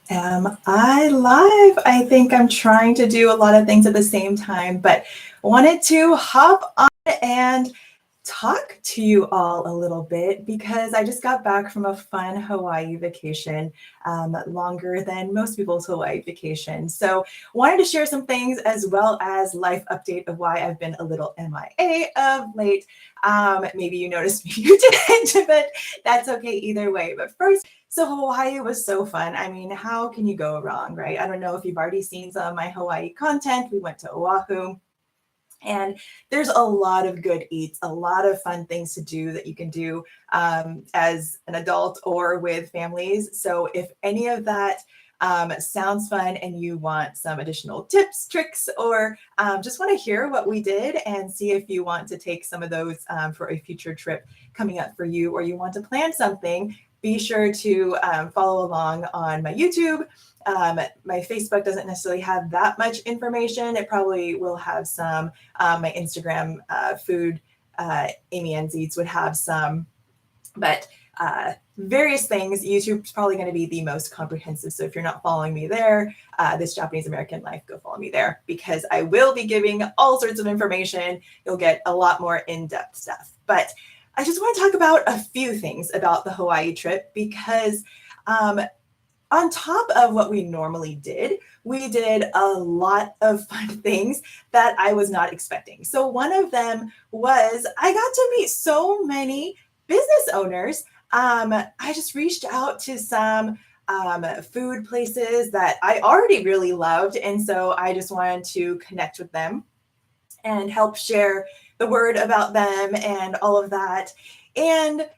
Am I live? I think I'm trying to do a lot of things at the same time, but wanted to hop on and talk to you all a little bit because I just got back from a fun Hawaii vacation, longer than most people's Hawaii vacation. So, wanted to share some things as well as life update of why I've been a little MIA of late. Maybe you noticed, maybe you didn't, but that's okay either way. But first, so Hawaii was so fun. I mean, how can you go wrong, right? I don't know if you've already seen some of my Hawaii content. We went to Oahu. And there's a lot of good eats, a lot of fun things to do that you can do as an adult or with families. So if any of that sounds fun and you want some additional tips, tricks, or just want to hear what we did and see if you want to take some of those for a future trip coming up for you, or you want to plan something, be sure to follow along on my YouTube. My Facebook doesn't necessarily have that much information. It probably will have some. My Instagram food, Amy Ann Zietz would have some, but various things. YouTube's probably going to be the most comprehensive. So if you're not following me there, this Japanese American life, go follow me there because I will be giving all sorts of information. You'll get a lot more in-depth stuff. But I just want to talk about a few things about the Hawaii trip because um, on top of what we normally did, we did a lot of fun things that I was not expecting. So, one of them was I got to meet so many business owners. I just reached out to some food places that I already really loved. And so I just wanted to connect with them and help share the word about them and all of that. And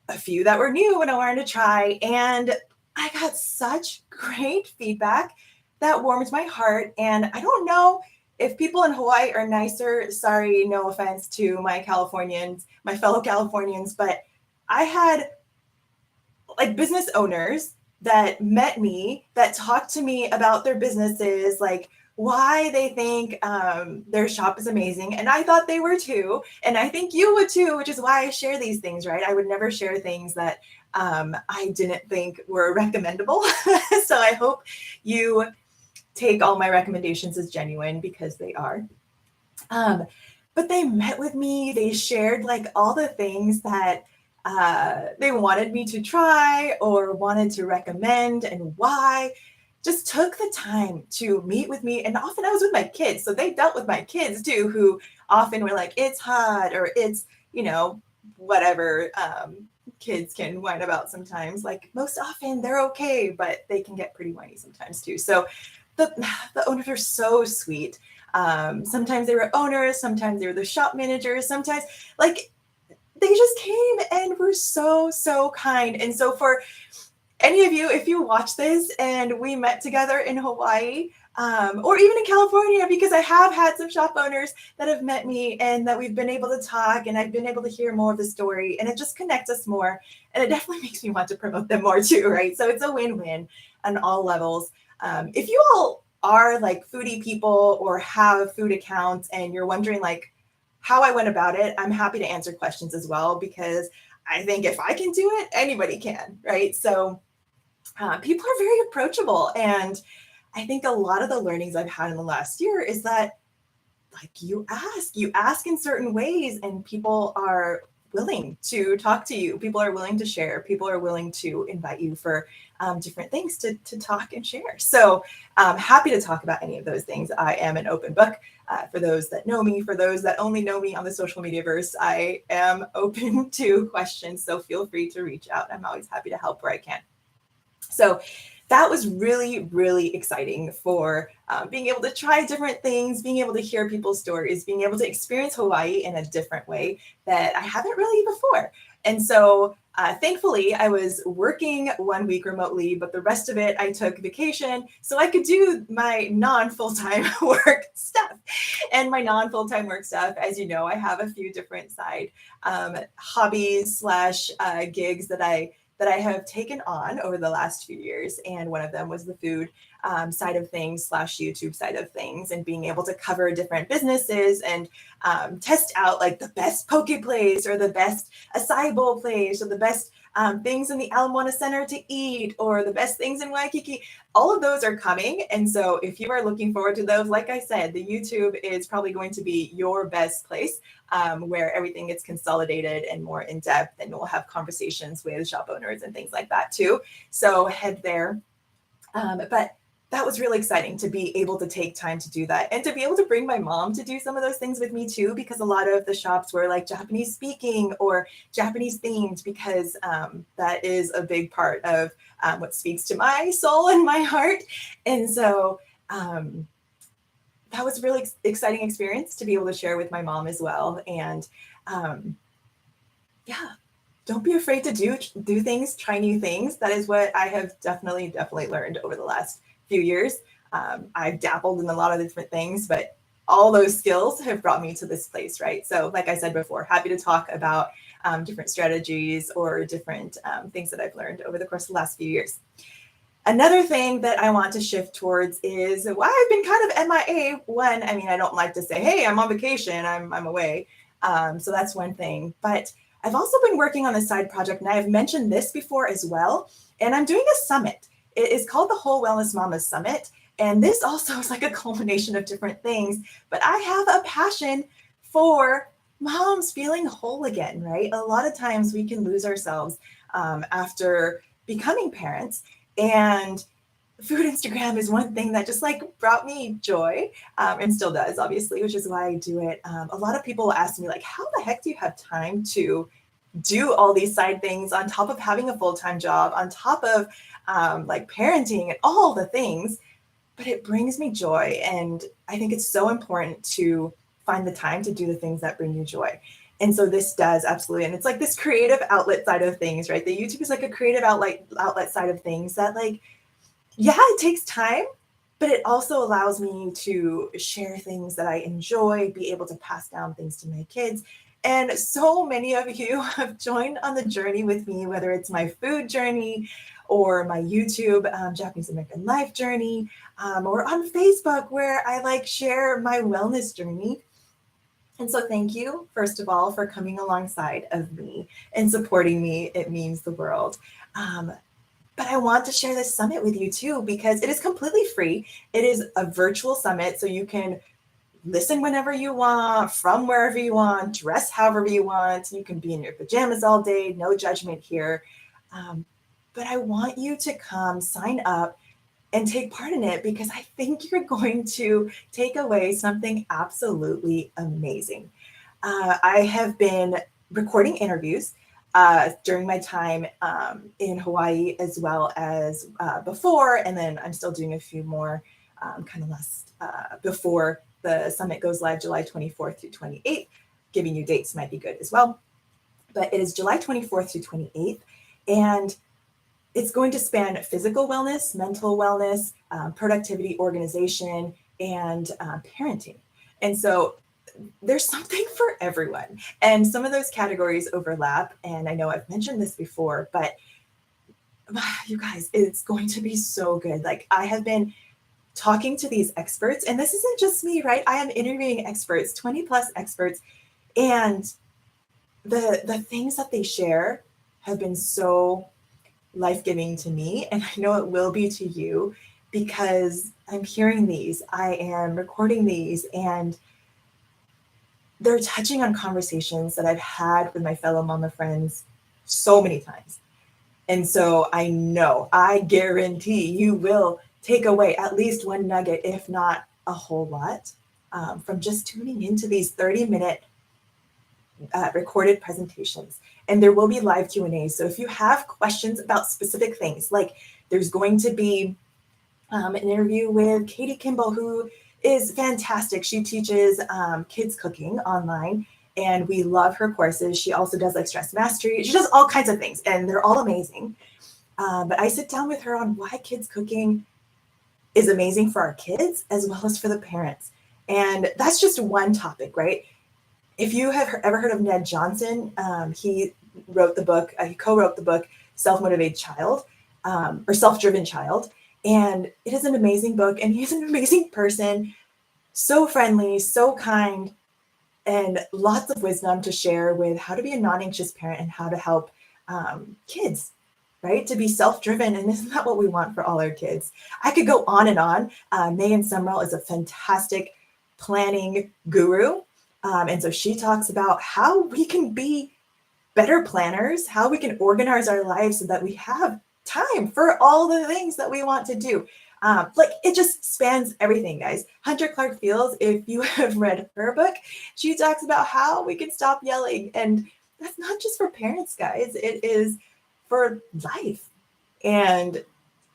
a few that were new and I wanted to try. And I got such great feedback that warmed my heart. And I don't know if people in Hawaii are nicer. Sorry, no offense to my Californians, my fellow Californians, but I had like business owners that met me that talked to me about their businesses, like why they think their shop is amazing. And I thought they were too. And I think you would too, which is why I share these things, right? I would never share things that I didn't think were recommendable. So I hope you take all my recommendations as genuine because they are. Um, but they met with me, they shared like all the things that they wanted me to try or wanted to recommend and why. Just took the time to meet with me. And often I was with my kids. So they dealt with my kids too, who often were like, it's hot or it's, whatever kids can whine about sometimes. Like most often they're okay, but they can get pretty whiny sometimes too. So the, the owners are so sweet. Sometimes they were owners, sometimes they were the shop managers, sometimes like they just came and were so, so kind. And so for any of you, if you watch this and we met together in Hawaii, or even in California, because I have had some shop owners that have met me and that we've been able to talk and I've been able to hear more of the story and it just connects us more. And it definitely makes me want to promote them more too, right? So it's a win-win on all levels. If you all are like foodie people or have food accounts and you're wondering like how I went about it, I'm happy to answer questions as well because I think if I can do it, anybody can, right? So people are very approachable. And I think a lot of the learnings I've had in the last year is that like you ask in certain ways and people are willing to talk to you. People are willing to share. People are willing to invite you for different things to talk and share. So happy to talk about any of those things. I am an open book. For those that know me, for those that only know me on the social media verse, I am open to questions. So feel free to reach out. I'm always happy to help where I can. So that was really, really exciting for being able to try different things, being able to hear people's stories, being able to experience Hawaii in a different way that I haven't really before. And so thankfully, I was working 1 week remotely, but the rest of it I took vacation so I could do my non full time work stuff. And my non full time work stuff, as you know, I have a few different side hobbies slash gigs that I have taken on over the last few years. And one of them was the food side of things slash YouTube side of things and being able to cover different businesses and test out like the best poke place or the best acai bowl place or the best things in the Ala Moana Center to eat, or the best things in Waikiki. All of those are coming. And so if you are looking forward to those, like I said, the YouTube is probably going to be your best place, where everything gets consolidated and more in depth, and we'll have conversations with shop owners and things like that too. So head there. But that was really exciting to be able to take time to do that, and to be able to bring my mom to do some of those things with me too, because a lot of the shops were like Japanese speaking or Japanese themed, because that is a big part of what speaks to my soul and my heart. And so that was a really exciting experience to be able to share with my mom as well. And yeah, don't be afraid to do things, try new things. That is what I have definitely learned over the last few years. I've dabbled in a lot of different things, but all those skills have brought me to this place, right? So like I said before, happy to talk about different strategies or different things that I've learned over the course of the last few years. Another thing that I want to shift towards is why I've been kind of MIA. One, I mean, I don't like to say, hey, I'm on vacation, I'm away. So that's one thing. But I've also been working on a side project, and I've mentioned this before as well. And I'm doing a summit. It is called the Whole Wellness Mamas Summit. And this also is like a culmination of different things. But I have a passion for moms feeling whole again, right? A lot of times we can lose ourselves after becoming parents. And food Instagram is one thing that just like brought me joy, and still does, obviously, which is why I do it. A lot of people ask me, like, how the heck do you have time to do all these side things on top of having a full-time job, on top of like parenting and all the things? But it brings me joy. And I think it's so important to find the time to do the things that bring you joy. And so this does absolutely. And it's like this creative outlet side of things, right? The YouTube is like a creative outlet side of things that, like, yeah, it takes time, but it also allows me to share things that I enjoy, be able to pass down things to my kids. And so many of you have joined on the journey with me, whether it's my food journey or my YouTube Japanese American life journey, or on Facebook, where I like share my wellness journey. And so thank you, first of all, for coming alongside of me and supporting me. It means the world. But I want to share this summit with you too, because it is completely free. It is a virtual summit, so you can listen whenever you want, from wherever you want, dress however you want. You can be in your pajamas all day, no judgment here. But I want you to come sign up and take part in it, because I think you're going to take away something absolutely amazing. I have been recording interviews during my time in Hawaii, as well as before, and then I'm still doing a few more kind of last before the summit goes live, July 24th through 28th. Giving you dates might be good as well. But it is July 24th through 28th. And it's going to span physical wellness, mental wellness, productivity, organization, and parenting. And so there's something for everyone. And some of those categories overlap. And I know I've mentioned this before, but you guys, it's going to be so good. Like, I have been talking to these experts, and this isn't just me, right? I am interviewing experts, 20 plus experts. And the things that they share have been so life-giving to me, and I know it will be to you, because I'm hearing these, I am recording these, and they're touching on conversations that I've had with my fellow mama friends so many times. And so I guarantee you will take away at least one nugget, if not a whole lot, from just tuning into these 30-minute recorded presentations. And there will be live Q&As. So if you have questions about specific things, like there's going to be an interview with Katie Kimball, who is fantastic. She teaches kids cooking online, and we love her courses. She also does like stress mastery. She does all kinds of things, and they're all amazing. But I sit down with her on why kids cooking is amazing for our kids as well as for the parents. And that's just one topic, right? If you have ever heard of Ned Johnson, he wrote the book, he co-wrote the book, Self-Motivated Child, or Self-Driven Child. And it is an amazing book, and he's an amazing person, so friendly, so kind, and lots of wisdom to share with how to be a non-anxious parent and how to help kids, right? To be self-driven. And isn't that what we want for all our kids? I could go on and on. Megan Sumrall is a fantastic planning guru. And so she talks about how we can be better planners, how we can organize our lives so that we have time for all the things that we want to do. Like it just spans everything, guys. Hunter Clark Fields, if you have read her book, she talks about how we can stop yelling. And that's not just for parents, guys. It is for life. And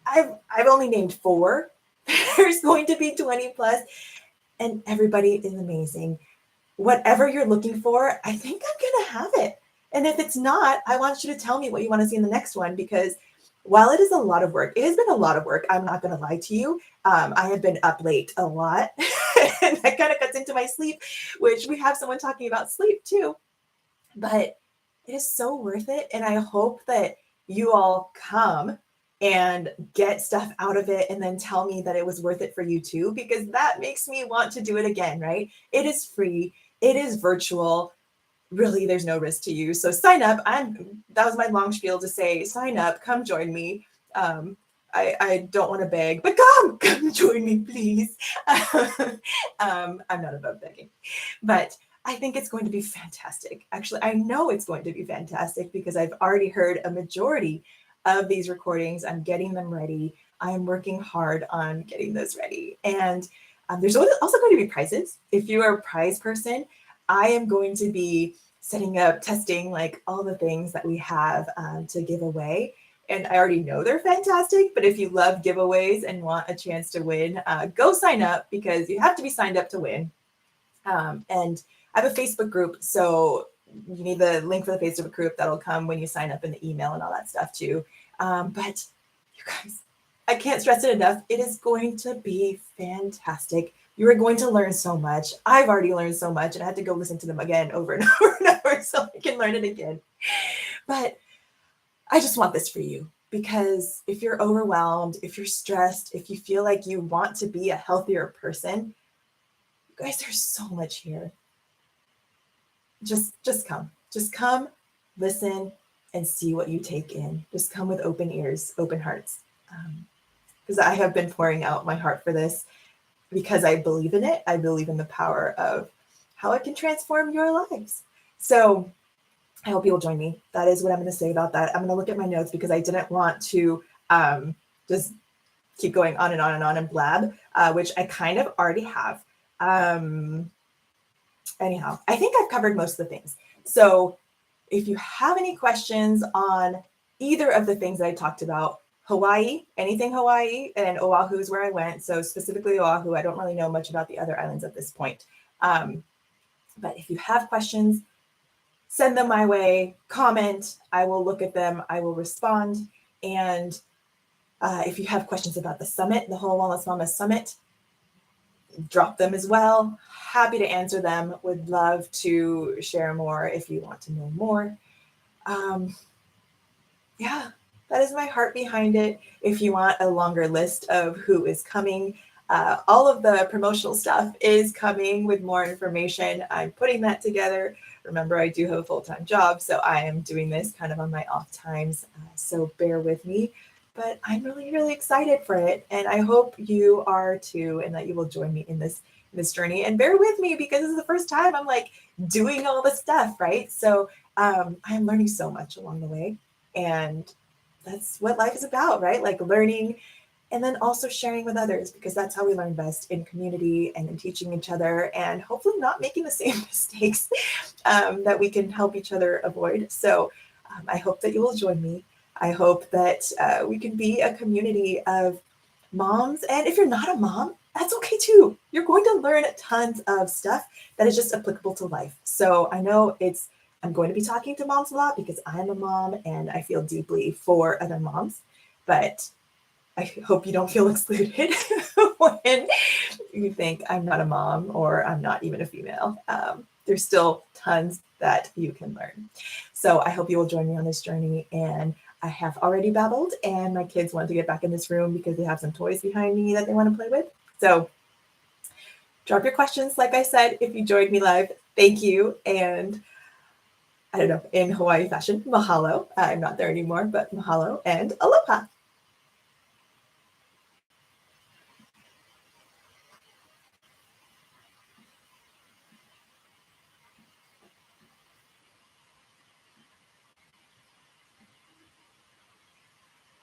I've only named 4. There's going to be 20 plus, and everybody is amazing. Whatever you're looking for, I think I'm gonna have it. And if it's not, I want you to tell me what you want to see in the next one, because while it is a lot of work, it has been a lot of work. I'm not going to lie to you. I have been up late a lot, and that kind of cuts into my sleep, which we have someone talking about sleep too. But it is so worth it. And I hope that you all come and get stuff out of it and then tell me that it was worth it for you too, because that makes me want to do it again, right? It is free. It is virtual. Really, there's no risk to you. So sign up. That was my long spiel to say, sign up, come join me. I don't want to beg, but come join me, please. I'm not above begging, but I think it's going to be fantastic. Actually, I know it's going to be fantastic because I've already heard a majority of these recordings. I'm getting them ready. I'm working hard on getting those ready. And there's also going to be prizes. If you are a prize person, I am going to be setting up, testing, like all the things that we have to give away. And I already know they're fantastic, but if you love giveaways and want a chance to win, go sign up, because you have to be signed up to win. And I have a Facebook group, so you need the link for the Facebook group. That'll come when you sign up in the email and all that stuff too. But you guys, I can't stress it enough. It is going to be fantastic. You are going to learn so much. I've already learned so much, and I had to go listen to them again over and over and over so I can learn it again. But I just want this for you, because if you're overwhelmed, if you're stressed, if you feel like you want to be a healthier person, you guys, there's so much here. Just come, listen, and see what you take in. Just come with open ears, open hearts. Because I have been pouring out my heart for this, because I believe in it. I believe in the power of how it can transform your lives. So I hope you'll join me. That is what I'm going to say about that. I'm going to look at my notes because I didn't want to just keep going on and on and on and blab, which I kind of already have. Anyhow, I think I've covered most of the things. So if you have any questions on either of the things that I talked about, Hawaii, anything Hawaii, and Oahu is where I went. So specifically Oahu, I don't really know much about the other islands at this point. But if you have questions, send them my way, comment, I will look at them, I will respond. And if you have questions about the summit, the Whole Wellness Mama Summit, drop them as well. Happy to answer them. Would love to share more if you want to know more. Yeah, that is my heart behind it. If you want a longer list of who is coming, all of the promotional stuff is coming with more information. I'm putting that together. Remember, I do have a full-time job, so I am doing this kind of on my off times. So bear with me, but I'm really, really excited for it. And I hope you are too, and that you will join me in this journey. And bear with me, because this is the first time I'm like doing all the stuff, right? So I'm learning so much along the way. And that's what life is about, right? Like learning and then also sharing with others, because that's how we learn best, in community and in teaching each other, and hopefully not making the same mistakes that we can help each other avoid. So I hope that you will join me. I hope that we can be a community of moms. And if you're not a mom, that's okay too. You're going to learn tons of stuff that is just applicable to life. So I know I'm going to be talking to moms a lot because I'm a mom and I feel deeply for other moms, but I hope you don't feel excluded when you think I'm not a mom or I'm not even a female. There's still tons that you can learn. So I hope you will join me on this journey. And I have already babbled, and my kids want to get back in this room because they have some toys behind me that they want to play with. So drop your questions. Like I said, if you joined me live, thank you. And I don't know, in Hawaii fashion, mahalo. I'm not there anymore, but mahalo and aloha.